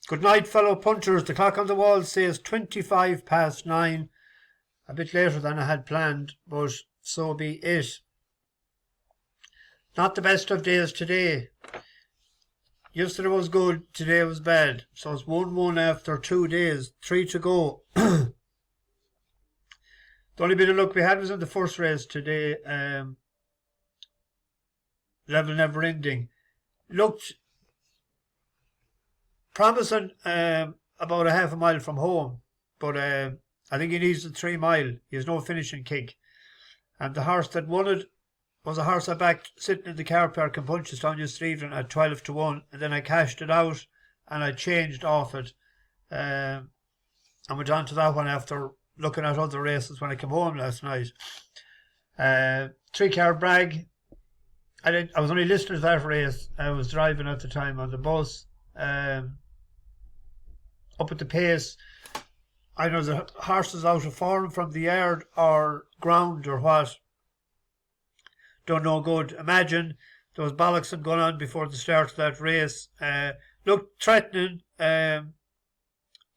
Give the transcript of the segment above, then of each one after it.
Good night, fellow punchers. The clock on the wall says 9:25. A bit later than I had planned, but so be it. Not the best of days today. Yesterday was good, today was bad. So it's 1-1 after 2 days, 3 to go. The only bit of luck we had was in the first race today. Level never ending. Looked promising about a half a mile from home, but I think he needs the 3 mile. He has no finishing kick. And the horse that won it was a horse I backed sitting in the car park in Punchestown yesterday evening at 12 to 1. And then I cashed it out and I changed off it. And went on to that one after looking at other races when I came home last night. 3-car brag. I was only listening to that race. I was driving at the time on the bus. Up at the pace. I know the horses out of form from the yard or ground or what. Don't know good. Imagine there was bollocksing going on before the start of that race. Looked threatening.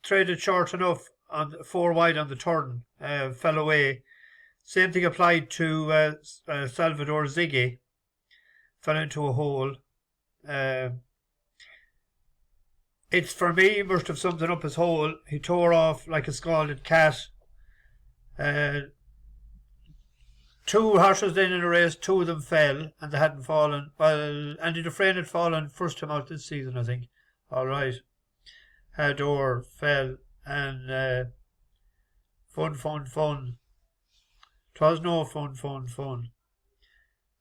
Traded short enough on 4 wide on the turn. Fell away. Same thing applied to Salvador Ziggy. Fell into a hole. It's for me, he must have something up his hole. He tore off like a scalded cat. 2 horses then in a race, 2 of them fell, and they hadn't fallen. Well, Andy Dufresne had fallen first time out this season, I think. All right. Hador fell, and fun. 'Twas no fun.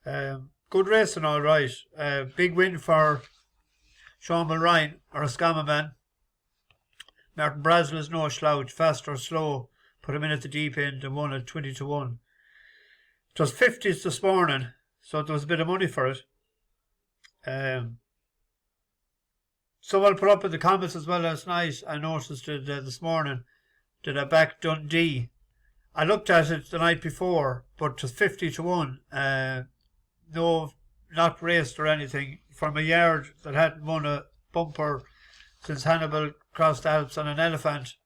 Good racing, all right. Big win for Sean Mulryan, or a scammer man. Martin Brazel is no slouch, fast or slow. Put him in at the deep end and won at 20 to 1. It was 50s this morning, so there was a bit of money for it. Someone put up in the comments as well last night, I noticed it this morning, did I back Dundee? I looked at it the night before, but it was 50 to 1. No, not raced or anything, from a yard that hadn't won a bumper since Hannibal crossed the Alps on an elephant.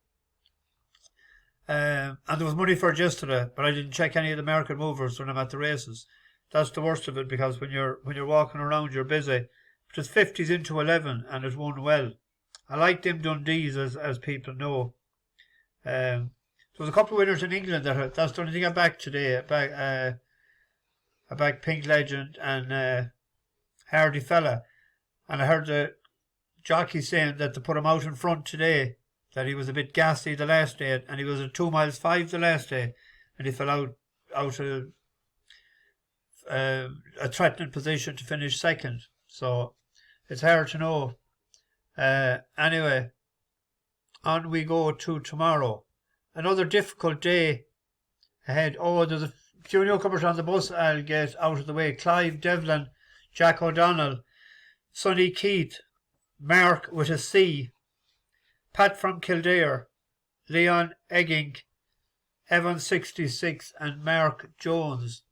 And there was money for it yesterday, but I didn't check any of the market movers when I'm at the races. That's the worst of it, because when you're walking around, you're busy. But it's 50s into 11, and it won well. I like them Dundees, as people know. There was a couple of winners in England that's the only thing I backed today. I backed Pink Legend and Hardy Fella, and I heard the jockey saying that they put him out in front today, that he was a bit gassy the last day, and he was at 2 miles 5 the last day, and he fell out of a threatening position to finish second. So it's hard to know. Anyway, on we go to tomorrow. Another difficult day ahead. Oh, there's a few newcomers on the bus I'll get out of the way. Clive Devlin, Jack O'Donnell, Sonny Keith, Mark with a C, Pat from Kildare, Leon Egging, Evan 66 and Mark Jones.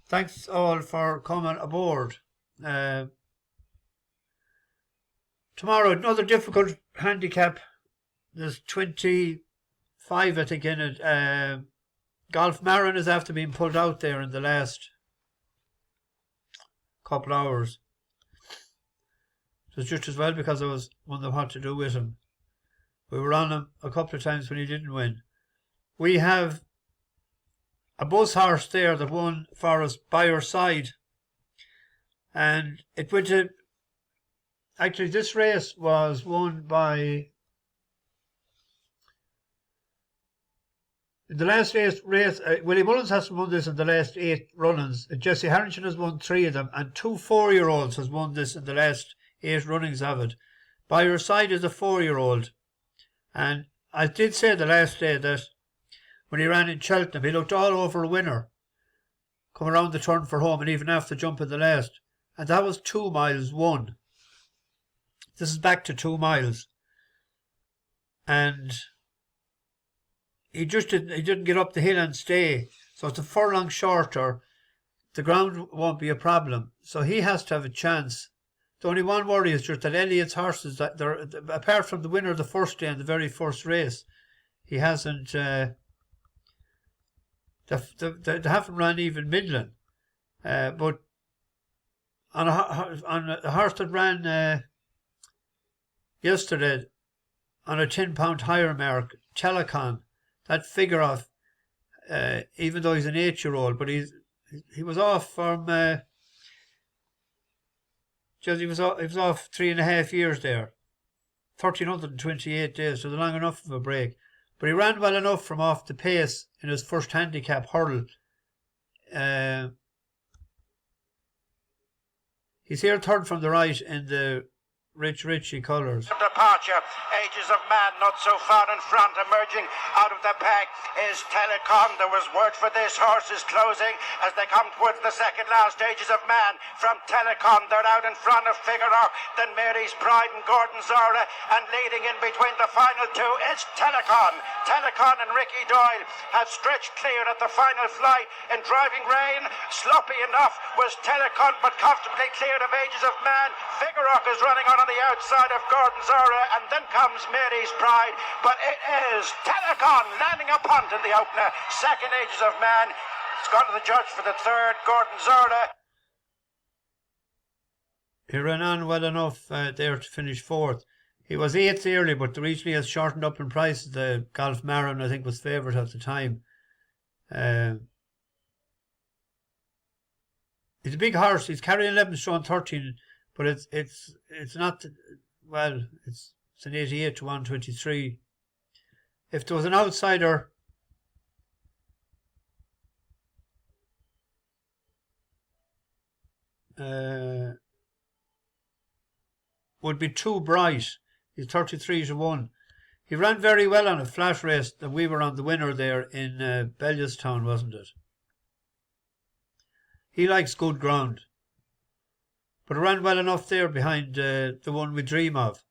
Thanks all for coming aboard. Tomorrow, another difficult handicap. There's 25, I think, in it. Golf Marin is after being pulled out there in the last couple hours. It was just as well, because I was wondering what to do with him. We were on him a couple of times when he didn't win. We have a bus horse there that won for us by our side. And it went to... Actually, this race was won by... In the last 8 race, Willie Mullins hasn't won this in the last 8 run-ins. Jesse Harrington has won 3 of them, and 2 4-year-olds has won this in the last 8 runnings of it. By your side is a 4-year-old. And I did say the last day that when he ran in Cheltenham, he looked all over a winner, come around the turn for home, and even after jumping the last. And that was 2 miles 1. This is back to 2 miles. And he didn't get up the hill and stay. So it's a furlong shorter. The ground won't be a problem. So he has to have a chance The only one worry is just that Elliot's horses, that they're, apart from the winner of the first day and the very first race, he hasn't. They haven't run even Midland. But on a horse that ran yesterday on a £10 higher mark, Telecon, that Figaroc, even though he's an 8-year-old, but he was off from. He was off 3.5 years there, 1,328 days, so long enough of a break. But he ran well enough from off the pace in his first handicap hurdle. He's here third from the right in the Richie colours. Departure, Ages of Man not so far in front. Emerging out of the pack is Telecom. There was word for this horse is closing as they come towards the second last. Ages of Man from Telecom. They're out in front of Figaroc, then Mary's Pride and Gordon Zora, and leading in between the final two is Telecom. Telecom and Ricky Doyle have stretched clear at the final flight in driving rain. Sloppy enough was Telecom, but comfortably clear of Ages of Man. Figaroc is running on the outside of Gordon Zora, and then comes Mary's Pride, but it is Telecom landing a punt in the opener. Second, Ages of Man. It's gone to the judge for the third, Gordon Zora. He ran on well enough there to finish fourth. He was 8th early, but the recently has shortened up in price. The Golf Marin, I think, was favourite at the time. He's a big horse. He's carrying 11 stone 13, but it's not, well, it's an 88 to 123. If there was an outsider, would be Too Bright. He's 33 to 1. He ran very well on a flat race that we were on the winner there in Punchestown, wasn't it? He likes good ground. But it ran well enough there behind the one we dream of.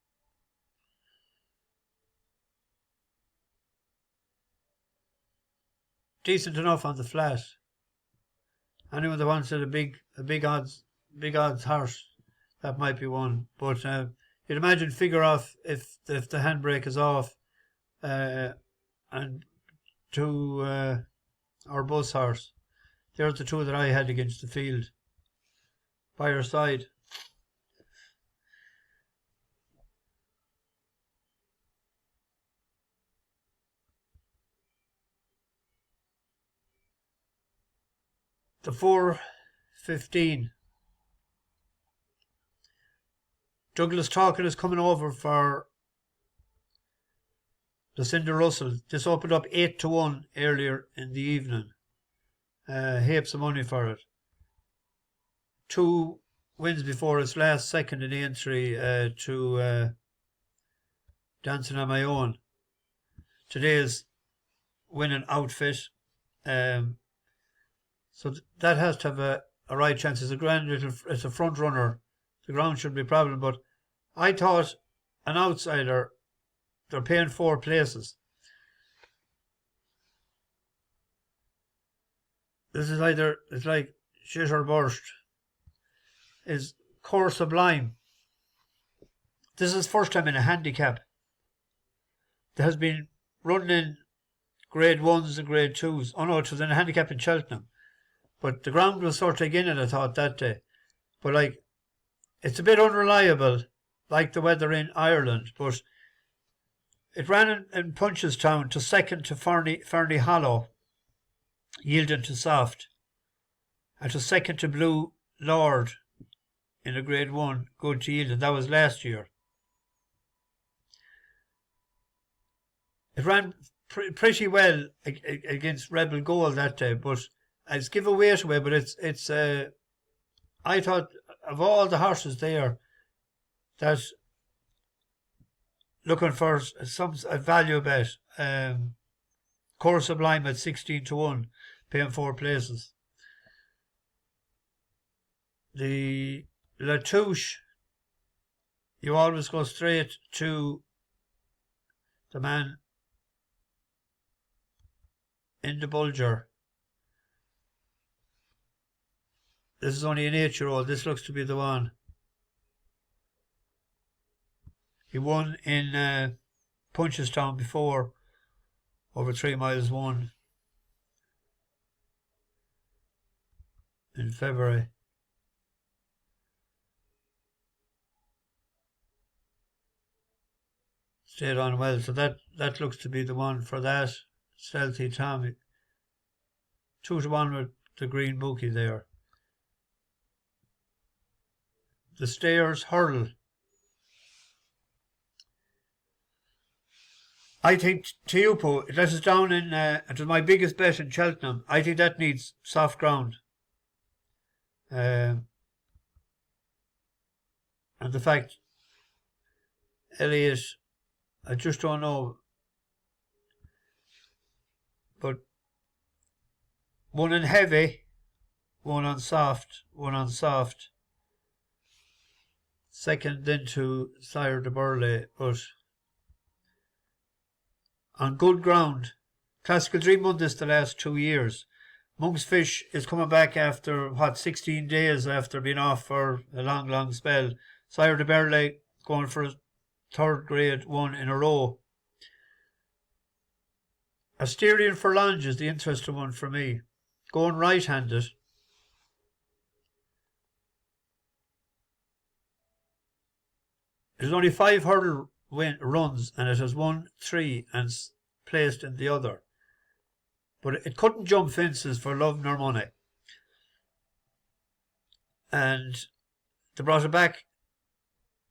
Decent enough on the flat. Anyone that wants a big odds horse, that might be one. But you'd imagine Figaroc if the handbrake is off, and to our bus horse. There's the two that I had against the field. By your side. The 4:15. Douglas Talkin is coming over for the Cinder Russell. This opened up 8 to 1 earlier in the evening. Heaps of money for it. 2 wins before his last second in the entry to Dancing on My Own. Today's winning outfit. So that has to have a right chance. It's a front runner. The ground shouldn't be a problem, but I thought an outsider, they're paying 4 places. This is it's like shit or burst. Is Coeur Sublime. This is his first time in a handicap. There has been running in grade 1s and grade 2s. Oh no, it was in a handicap in Cheltenham. But the ground was sort of again, I thought, that day. But it's a bit unreliable, like the weather in Ireland. But it ran in Punchestown to second to Fernie Hollow, yielding to soft. And to second to Blue Lord in a grade 1, good to yield. And that was last year. It ran pretty well against Rebel Gold that day, but it's give a weight away. But it's I thought of all the horses there that looking for a value bet, Coeur Sublime at 16 to 1, paying 4 places. The Latouche, you always go straight to the man in the Bulger. This is only an 8-year-old. This looks to be the one. He won in Punchestown before, over 3 miles won in February. Stayed on well, so that looks to be the one for that. Stealthy Tom, 2-1 with the green bookie there. The Stairs Hurdle. I think Teahupoo, that is down in, it was my biggest bet in Cheltenham. I think that needs soft ground. And the fact, Elliot, I just don't know. But one on heavy, one on soft. Second into Sire de Burley, but on good ground. Classical Dream won this the last 2 years. Monk's Fish is coming back after, 16 days after being off for a long spell. Sire de Burley going for a third grade one in a row. Asterion Forlonge is the interesting one for me. Going right-handed. It has only 5 hurdle runs and it has won 3 and placed in the other. But it couldn't jump fences for love nor money. And they brought it back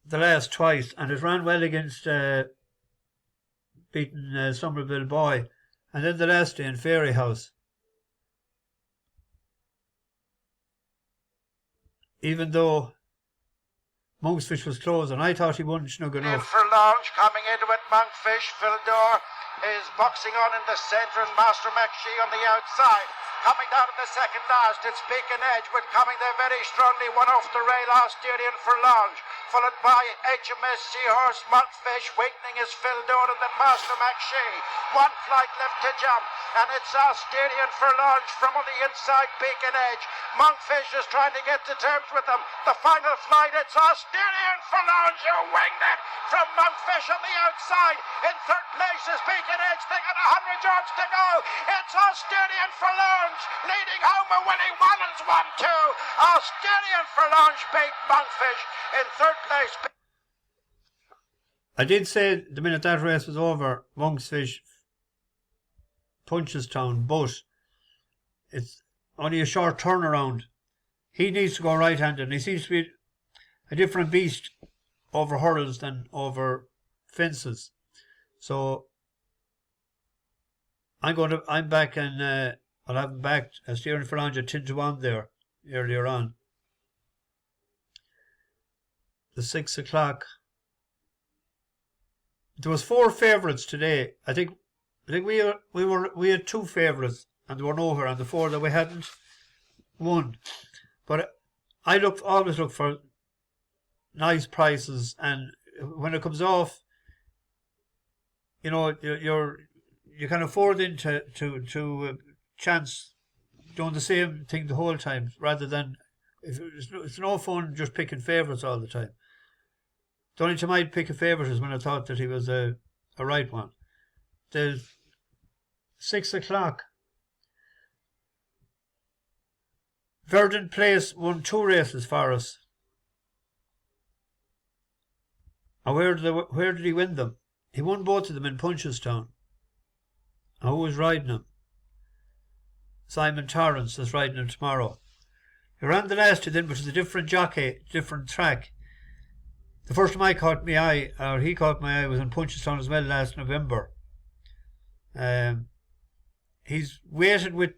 the last twice and it ran well against beating Somerville Boy. And then the last day in Fairy House. Even though Monk's Fish was closed, and I thought he wouldn't snug enough. Forlonge coming into it, Monkfish. Phildor is boxing on in the centre, and Master McShee on the outside. Coming down to the second last, it's Beacon Edge, but coming there very strongly, one off the rail, Asterion Forlonge, followed by HMS Seahorse, Monkfish, weakening is Phildor, and then Master McShee. One flight left to jump, and it's Asterion Forlonge from on the inside, Beacon Edge. Monkfish is trying to get to terms with them. The final flight, it's Asterion Forlonge who winged it from Monkfish on the outside. In third place is Beacon Edge. They got 100 yards to go. It's Asterion Forlonge leading home a winning 1-1-2. Asterion Forlonge beat Monkfish in third place. I did say the minute that race was over, Monkfish, Punchestown, but it's only a short turnaround. He needs to go right-handed, and he seems to be a different beast over hurdles than over fences. So I'm back and I'll have him back as Asterion Forlonge at 10-1 there earlier on. The 6 o'clock. There was 4 favourites today. I think we had 2 favourites and they were nowhere, and the 4 that we hadn't won. But I always look for nice prices, and when it comes off, you know, you can afford into chance doing the same thing the whole time, rather than it's no fun just picking favourites all the time. The only time I'd pick a favourite is when I thought that he was a right one. The 6 o'clock. Verdant Place won 2 races for us. And where did he win them? He won both of them in Punchestown. And who was riding him? Simon Torrance is riding him tomorrow. He ran the last two then, but it's a different jockey, different track. The first time he caught my eye was in Punchestown as well last November. He's weighted with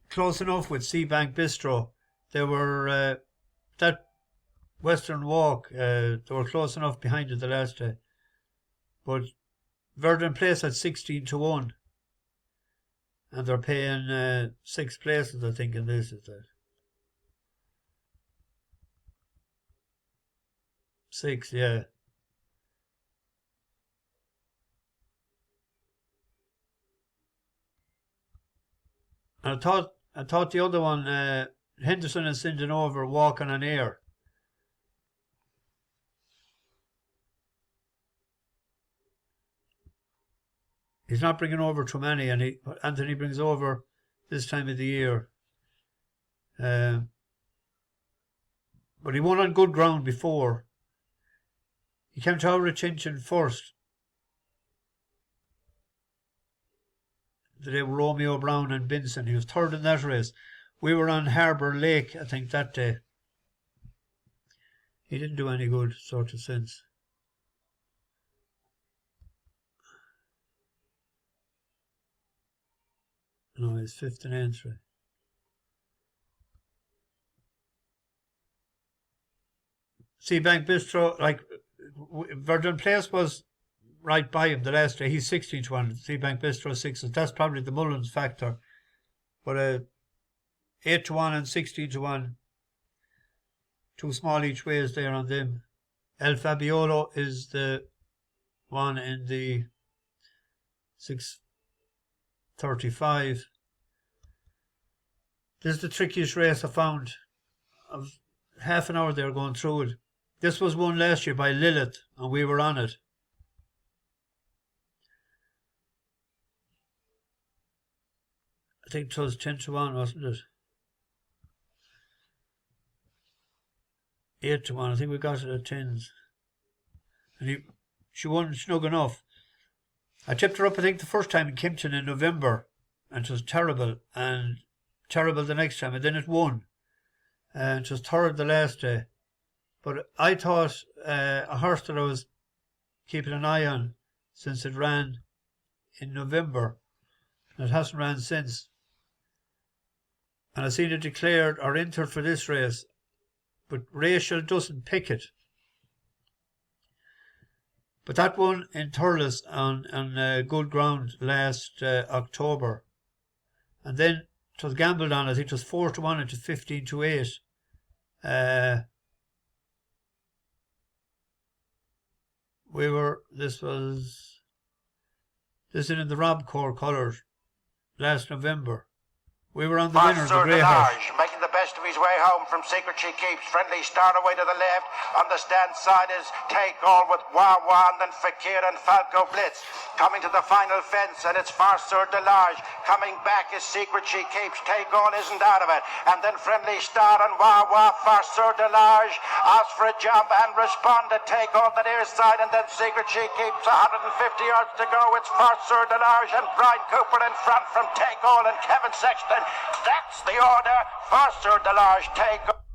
close enough with Seabank Bistro. They were that Western Walk. They were close enough behind it the last day. But Verdant Place at 16-1, and they're paying 6 places, I think, in this. Is that 6? Yeah. And I thought the other one, Henderson is sending over Walking on Air. He's not bringing over too many, and Anthony brings over this time of the year. But he won on good ground before. He came to our attention first. The day with Romeo Brown and Benson. He was third in that race. We were on Harbour Lake, I think, that day. He didn't do any good, sort of sense. No, he's fifth in entry. Seabank Bistro, like Verdant Place was right by him the last day. He's 16 to 1. Seabank Bistro 6. That's probably the Mullins factor. But 8 to 1 and 16 to 1. Too small each way is there on them. El Fabiolo is the one in the 6:35. This is the trickiest race I found. I was half an hour there going through it. This was won last year by Lilith, and we were on it. I think it was 10 to 1, wasn't it? 8 to 1. I think we got it at 10s. And she won snug enough. I tipped her up, I think, the first time in Kimpton in November, and it was terrible, and terrible the next time, and then it won. And it was third the last day. But I thought a horse that I was keeping an eye on since it ran in November, and it hasn't ran since. And I seen it declared or entered for this race, but Rachel doesn't pick it. But that one in Thurs on good ground last October. And then it was gambled on. I think it was 4 to 1 into 15 to 8. This is in the Rob Corps colours last November. We were on the winner, the grey horse. Making the best of his way home from Secret She Keeps. Friendly start away to the left. On the stand side is Take All with Wawan, then Fakir and Falco Blitz. Coming to the final fence, and it's Farceur Delage. Coming back is Secret She Keeps. Take All isn't out of it. And then Friendly Star and Wawa, Farceur Delage. Ask for a jump and respond to Take All the near side, and then Secret She Keeps. 150 yards to go. It's Farceur Delage and Brian Cooper in front from Take All and Kevin Sexton. That's the order. Farceur Delage, Take All.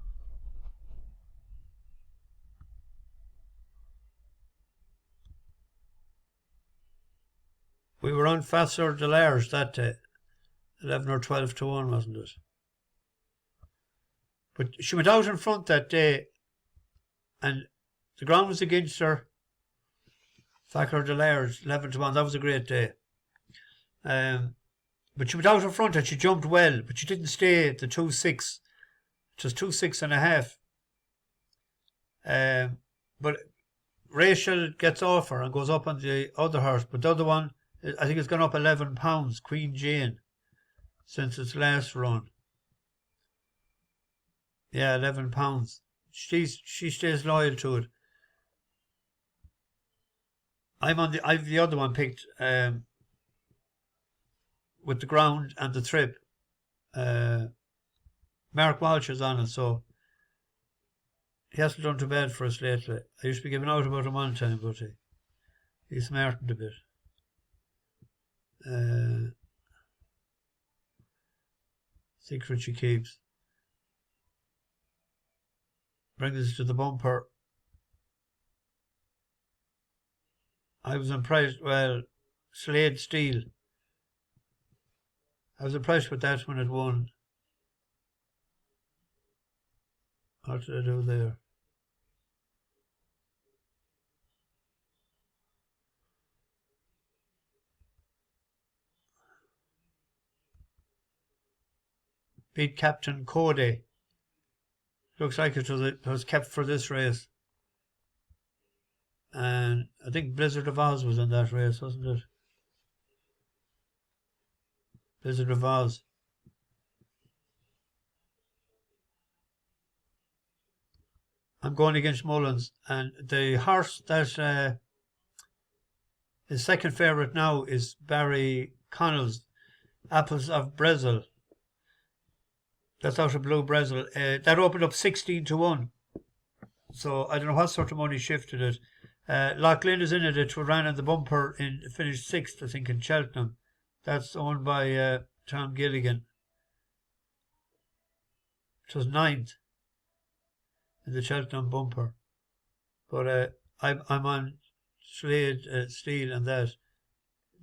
We were on Farceur Delage that day. 11 or 12 to 1, wasn't it? But she went out in front that day, and the ground was against her. Farceur Delage, 11 to 1. That was a great day. But she went out in front and she jumped well, but she didn't stay at the 2.6. It was 2.6.5. But Rachel gets off her and goes up on the other horse. But the other one, I think it's gone up 11 pounds, Queen Jane, since its last run. Yeah, 11 pounds. She stays loyal to it. I've the other one picked, with the ground and the trip. Mark Walsh is on it, so he hasn't done too bad for us lately. I used to be giving out about him one time, but he's smartened a bit. Secret She Keeps. Brings us to the bumper. I was impressed. Well, Slade Steel. I was impressed with that when it won. What did I do there? Beat Captain Cody. Looks like it was kept for this race. And I think Blizzard of Oz was in that race, wasn't it? Blizzard of Oz. I'm going against Mullins, and the horse that His second favourite now is Barry Connell's Apples of Brazil. That's out of Blue Brazil. That opened up 16-1. So I don't know what sort of money shifted it. Loughlin is in it. It ran in the bumper finished 6th, I think, in Cheltenham. That's owned by Tom Gilligan. It was 9th in the Cheltenham bumper. But I'm on Slade Steel and that.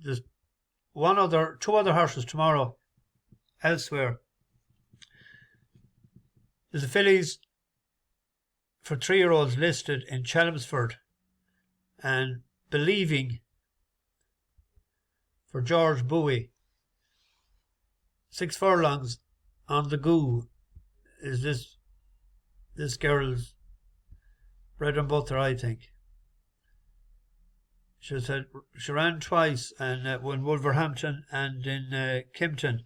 There's two other horses tomorrow elsewhere. There's the fillies for 3-year-olds listed in Chelmsford and Believing for George Bowie. 6 furlongs on the Goo is this girl's bread and butter, I think. She ran twice and won Wolverhampton and in Kimpton.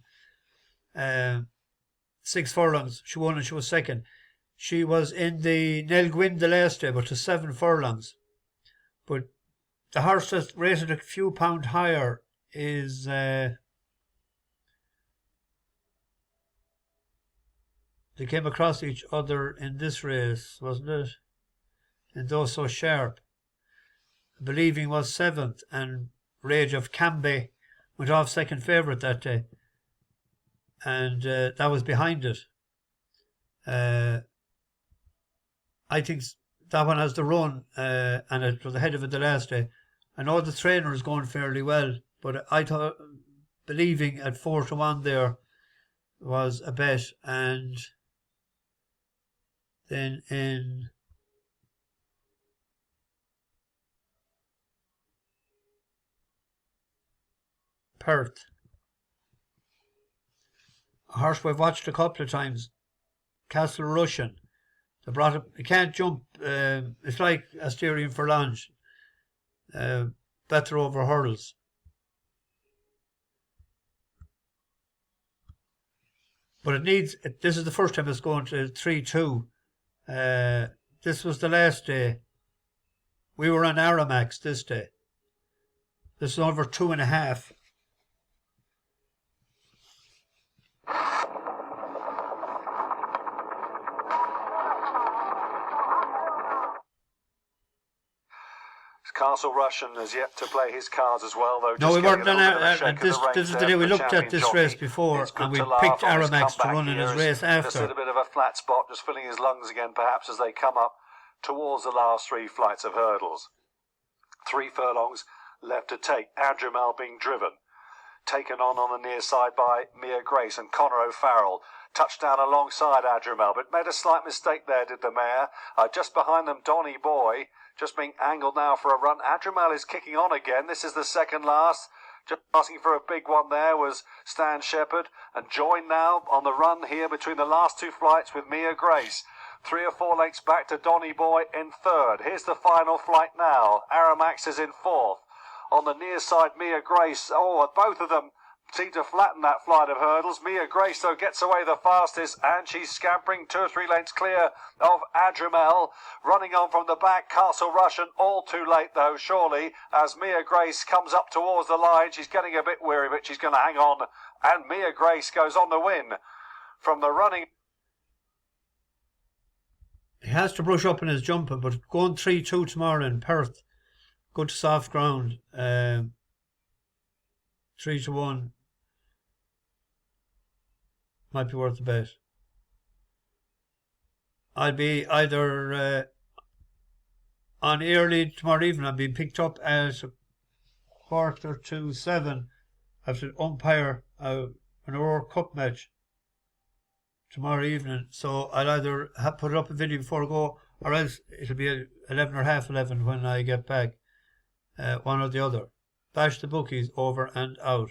6 furlongs. She won and she was second. She was in the Nell Gwyn the last day, but to 7 furlongs. But the horse that's rated a few pound higher is they came across each other in this race, wasn't it? And those so sharp. Believing was 7th, and Rage of Cambe went off second favourite that day. And that was behind it. I think that one has the run, and it was ahead of it the last day. I know the trainer is going fairly well, but I thought Believing at 4-1 there was a bet. And then in Perth, a horse we've watched a couple of times, Castle Rushen. They brought him, he can't jump, it's like Asterion Forlonge, better over hurdles. But this is the first time it's going to 3-2. This was the last day. We were on Aramax this day. This is over 2.5. Castle Rushen has yet to play his cards as well, though. No, we weren't on this is the day we looked at this race before, and we picked Aramax to run in his race after. Just in a bit of a flat spot, just filling his lungs again, perhaps, as they come up towards the last 3 flights of hurdles. 3 furlongs left to take. Adrimal being driven. Taken on the near side by Mia Grace and Connor O'Farrell. Touchdown alongside Adrimal, but made a slight mistake there, did the mare. Just behind them, Donny Boy, just being angled now for a run. Adrimal is kicking on again. This is the second last. Just asking for a big one there was Stan Shepherd, and joined now on the run here between the last 2 flights with Mia Grace. 3 or 4 lengths back to Donny Boy in 3rd. Here's the final flight now. Aramax is in 4th. On the near side, Mia Grace. Oh, both of them seem to flatten that flight of hurdles. Mia Grace, though, gets away the fastest, and she's scampering 2 or 3 lengths clear of Adrimal. Running on from the back, Castle Rushen, all too late, though, surely, as Mia Grace comes up towards the line. She's getting a bit weary, but she's going to hang on, and Mia Grace goes on to win from the running. He has to brush up in his jumping, but going 3-2 tomorrow in Perth, good soft ground, 3-1 might be worth a bet. I'll be either on early tomorrow evening. I'm being picked up at 6:45. I have to umpire an Aurora Cup match tomorrow evening, so I'll either put up a video before I go, or else it'll be 11 or half 11 when I get back. One or the other. Bash the bookies, over and out.